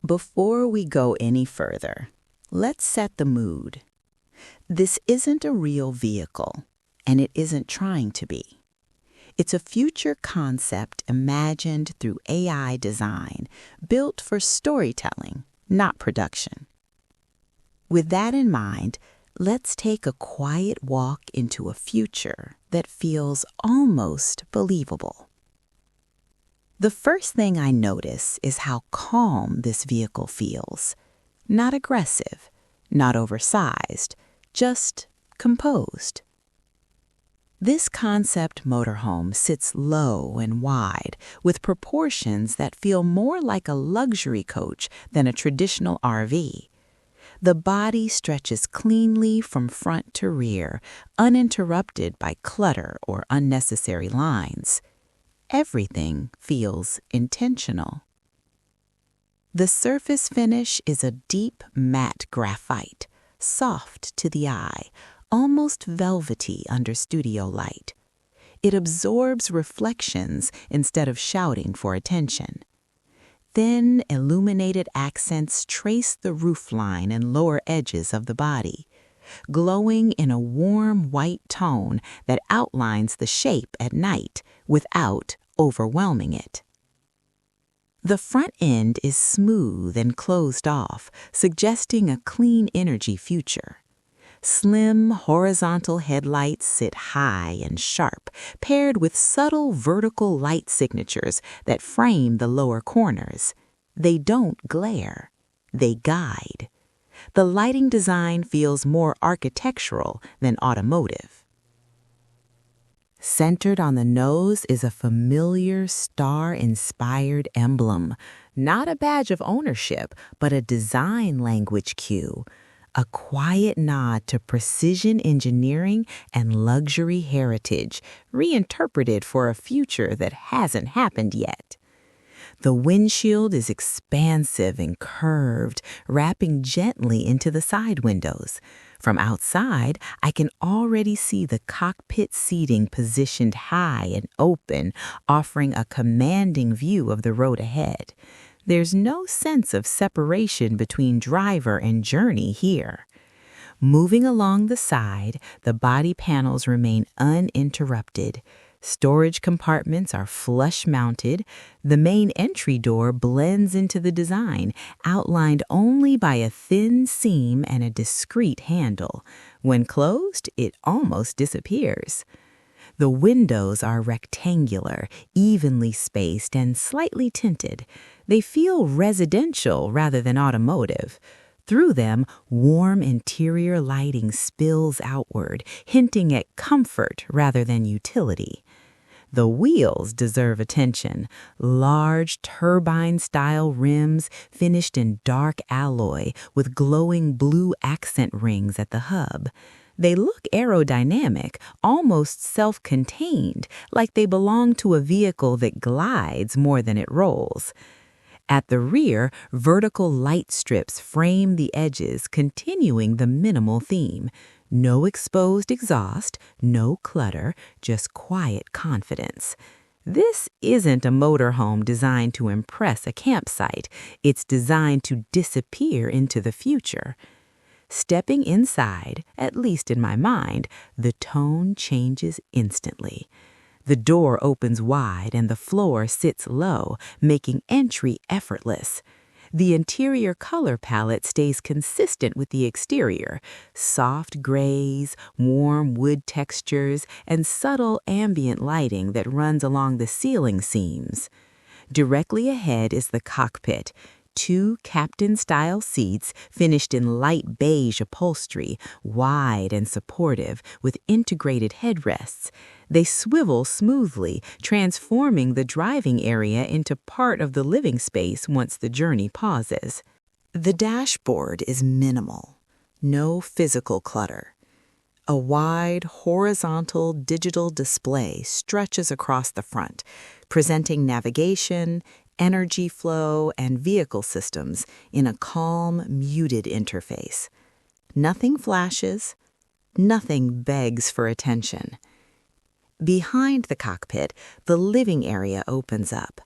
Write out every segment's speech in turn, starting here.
Before we go any further, let's set the mood. This isn't a real vehicle, and it isn't trying to be. It's a future concept imagined through AI design, built for storytelling, not production. With that in mind, let's take a quiet walk into a future that feels almost believable. The first thing I notice is how calm this vehicle feels. Not aggressive, not oversized, just composed. This concept motorhome sits low and wide, with proportions that feel more like a luxury coach than a traditional RV. The body stretches cleanly from front to rear, uninterrupted by clutter or unnecessary lines. Everything feels intentional. The surface finish is a deep matte graphite, soft to the eye, almost velvety under studio light. It absorbs reflections instead of shouting for attention. Thin, illuminated accents trace the roofline and lower edges of the body, glowing in a warm white tone that outlines the shape at night without overwhelming it. The front end is smooth and closed off, suggesting a clean energy future. Slim, horizontal headlights sit high and sharp, paired with subtle vertical light signatures that frame the lower corners. They don't glare. They guide. The lighting design feels more architectural than automotive. Centered on the nose is a familiar star-inspired emblem, not a badge of ownership, but a design language cue, a quiet nod to precision engineering and luxury heritage, reinterpreted for a future that hasn't happened yet. The windshield is expansive and curved, wrapping gently into the side windows. From outside, I can already see the cockpit seating positioned high and open, offering a commanding view of the road ahead. There's no sense of separation between driver and journey here. Moving along the side, the body panels remain uninterrupted. Storage compartments are flush-mounted. The main entry door blends into the design, outlined only by a thin seam and a discreet handle. When closed, it almost disappears. The windows are rectangular, evenly spaced, and slightly tinted. They feel residential rather than automotive. Through them, warm interior lighting spills outward, hinting at comfort rather than utility. The wheels deserve attention. Large, turbine-style rims finished in dark alloy with glowing blue accent rings at the hub. They look aerodynamic, almost self-contained, like they belong to a vehicle that glides more than it rolls. At the rear, vertical light strips frame the edges, continuing the minimal theme. No exposed exhaust, no clutter, just quiet confidence. This isn't a motorhome designed to impress a campsite. It's designed to disappear into the future. Stepping inside, at least in my mind, the tone changes instantly. The door opens wide and the floor sits low, making entry effortless. The interior color palette stays consistent with the exterior: soft grays, warm wood textures, and subtle ambient lighting that runs along the ceiling seams. Directly ahead is the cockpit. 2 captain-style seats finished in light beige upholstery, wide and supportive, with integrated headrests. They swivel smoothly, transforming the driving area into part of the living space once the journey pauses. The dashboard is minimal. No physical clutter. A wide, horizontal digital display stretches across the front, presenting navigation, energy flow, and vehicle systems in a calm, muted interface. Nothing flashes, nothing begs for attention. Behind the cockpit, the living area opens up.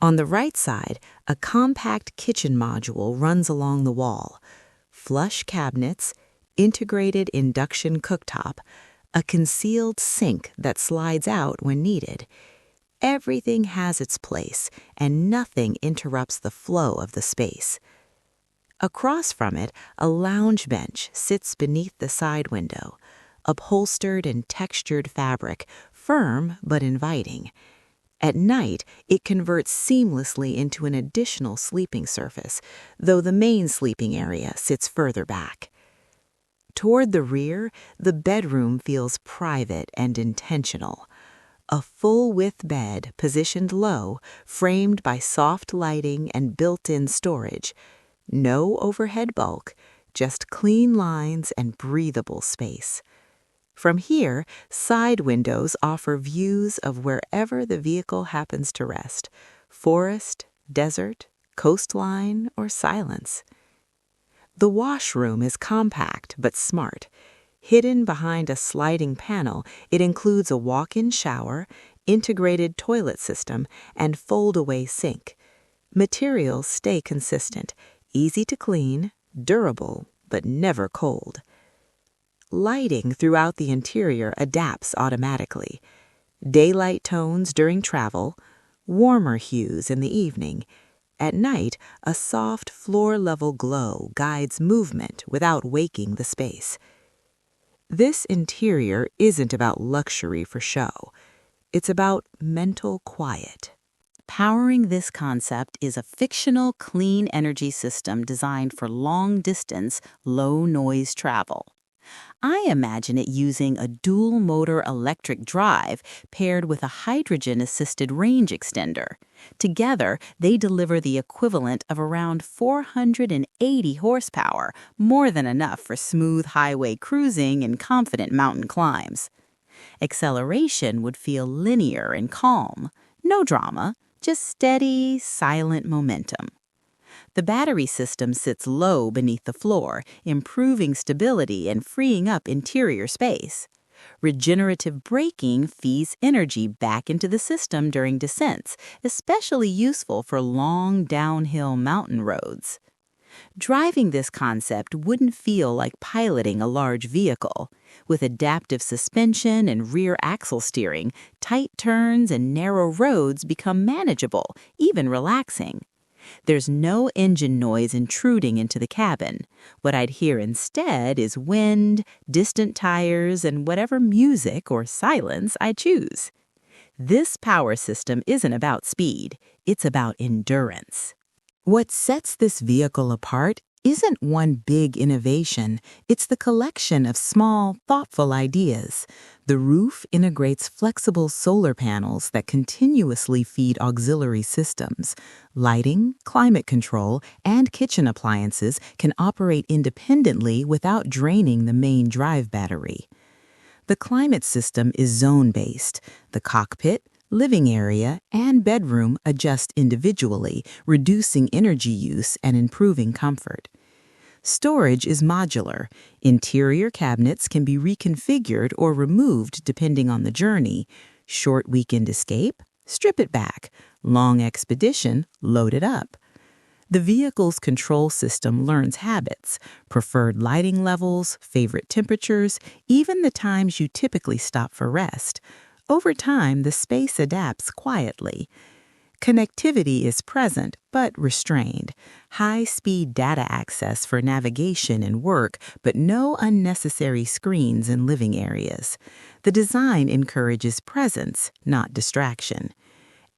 On the right side, a compact kitchen module runs along the wall. Flush cabinets, integrated induction cooktop, a concealed sink that slides out when needed. Everything has its place, and nothing interrupts the flow of the space. Across from it, a lounge bench sits beneath the side window, upholstered in textured fabric, firm but inviting. At night, it converts seamlessly into an additional sleeping surface, though the main sleeping area sits further back. Toward the rear, the bedroom feels private and intentional. A full-width bed positioned low, framed by soft lighting and built-in storage. No overhead bulk, just clean lines and breathable space. From here, side windows offer views of wherever the vehicle happens to rest: forest, desert, coastline, or silence. The washroom is compact but smart. Hidden behind a sliding panel, it includes a walk-in shower, integrated toilet system, and fold-away sink. Materials stay consistent, easy to clean, durable, but never cold. Lighting throughout the interior adapts automatically. Daylight tones during travel, warmer hues in the evening. At night, a soft floor-level glow guides movement without waking the space. This interior isn't about luxury for show. It's about mental quiet. Powering this concept is a fictional clean energy system designed for long-distance, low-noise travel. I imagine it using a dual-motor electric drive paired with a hydrogen-assisted range extender. Together, they deliver the equivalent of around 480 horsepower, more than enough for smooth highway cruising and confident mountain climbs. Acceleration would feel linear and calm. No drama, just steady, silent momentum. The battery system sits low beneath the floor, improving stability and freeing up interior space. Regenerative braking feeds energy back into the system during descents, especially useful for long downhill mountain roads. Driving this concept wouldn't feel like piloting a large vehicle. With adaptive suspension and rear axle steering, tight turns and narrow roads become manageable, even relaxing. There's no engine noise intruding into the cabin. What I'd hear instead is wind, distant tires, and whatever music or silence I choose. This power system isn't about speed, it's about endurance. What sets this vehicle apart isn't one big innovation, it's the collection of small, thoughtful ideas. The roof integrates flexible solar panels that continuously feed auxiliary systems. Lighting, climate control, and kitchen appliances can operate independently without draining the main drive battery. The climate system is zone-based. The cockpit, living area, and bedroom adjust individually, reducing energy use and improving comfort. Storage is modular. Interior cabinets can be reconfigured or removed depending on the journey. Short weekend escape? Strip it back. Long expedition? Load it up. The vehicle's control system learns habits, preferred lighting levels, favorite temperatures, even the times you typically stop for rest. Over time, the space adapts quietly. Connectivity is present, but restrained. High-speed data access for navigation and work, but no unnecessary screens in living areas. The design encourages presence, not distraction.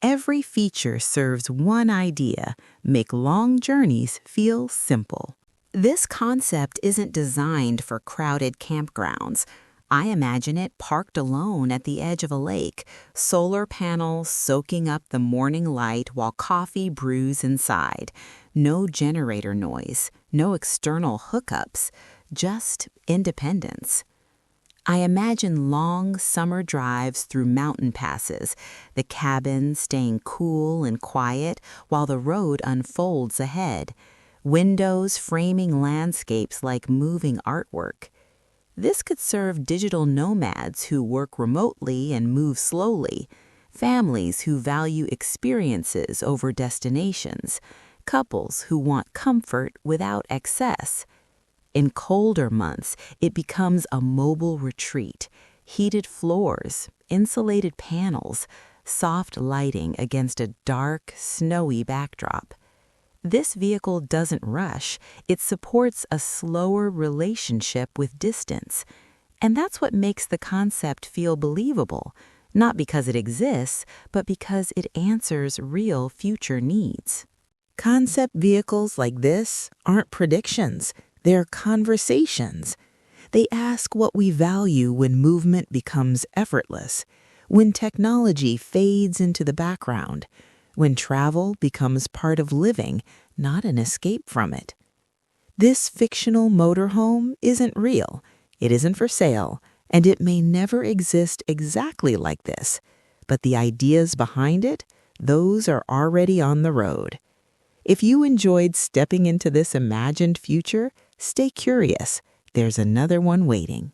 Every feature serves one idea: make long journeys feel simple. This concept isn't designed for crowded campgrounds. I imagine it parked alone at the edge of a lake, solar panels soaking up the morning light while coffee brews inside. No generator noise, no external hookups, just independence. I imagine long summer drives through mountain passes, the cabin staying cool and quiet while the road unfolds ahead, windows framing landscapes like moving artwork. This could serve digital nomads who work remotely and move slowly. families who value experiences over destinations, couples who want comfort without excess. In colder months, it becomes a mobile retreat, heated floors, insulated panels, soft lighting against a dark, snowy backdrop. This vehicle doesn't rush, it supports a slower relationship with distance. And that's what makes the concept feel believable, not because it exists, but because it answers real future needs. Concept vehicles like this aren't predictions, they're conversations. They ask what we value when movement becomes effortless, when technology fades into the background, when travel becomes part of living, not an escape from it. This fictional motorhome isn't real, it isn't for sale, and it may never exist exactly like this. But the ideas behind it, those are already on the road. If you enjoyed stepping into this imagined future, stay curious. There's another one waiting.